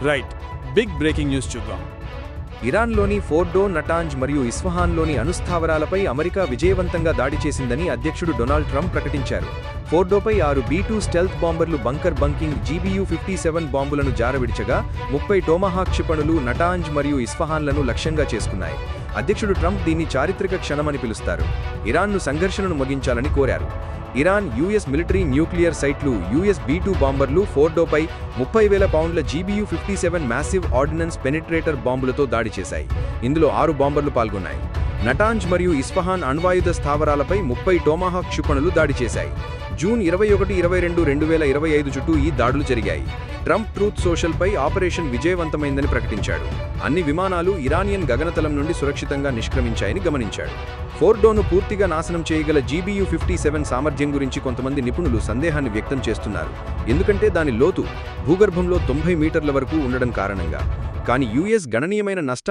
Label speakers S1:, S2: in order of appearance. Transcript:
S1: Right, big breaking news చూద్దాం.
S2: ఇరాన్లోని Fordow, Natanz మరియు ఇస్ఫహాన్లోని అణుస్థావరాలపై America విజయవంతంగా దాడి చేసిందని అధ్యక్షుడు డొనాల్డ్ ట్రంప్ ప్రకటించారు. ఫోర్డోపై 6 B-2 స్టెల్త్ బాంబర్లు బంకర్ బంకింగ్ GBU-57 బాంబులను జారవిడిచగా 30 టోమాహాక్ క్షిపణులు నటాంజ్ మరియు ఇస్ఫహాన్లను లక్ష్యంగా చేసుకున్నాయి. అధ్యక్షుడు ట్రంప్ దీన్ని చారిత్రక క్షణమని పిలుస్తారు. ఇరాన్ను సంఘర్షణను ముగించాలని కోరారు. ఇరాన్ US మిలిటరీ న్యూక్లియర్ సైట్లు US B-2 బాంబర్లు ఫోర్డోపై 30,000 పౌండ్ల GBU-57 మ్యాసివ్ ఆర్డినెన్స్ పెనిట్రేటర్ బాంబులతో దాడి చేశాయి. ఇందులో 6 బాంబర్లు పాల్గొన్నాయి. నటాంజ్ మరియు ఇస్ఫహాన్ అణ్వాయుధ స్థావరాలపై 30 టోమాహాక్ క్షిపణులు దాడి చేశాయి. జూన్ 21, 22, 2025 చుట్టూ ఈ దాడులు జరిగాయి. ట్రంప్ ట్రూత్ సోషల్పై ఆపరేషన్ విజయవంతమైందని ప్రకటించాడు. అన్ని విమానాలు ఇరానియన్ గగనతలం నుండి సురక్షితంగా నిష్క్రమించాయని గమనించాడు. ఫోర్డోను పూర్తిగా నాశనం చేయగల GBU-57 సామర్థ్యం గురించి కొంతమంది నిపుణులు సందేహాన్ని వ్యక్తం చేస్తున్నారు. ఎందుకంటే దాని లోతు భూగర్భంలో 90 మీటర్ల వరకు ఉండడం కారణంగా. కానీ US గణనీయమైన నష్టాన్ని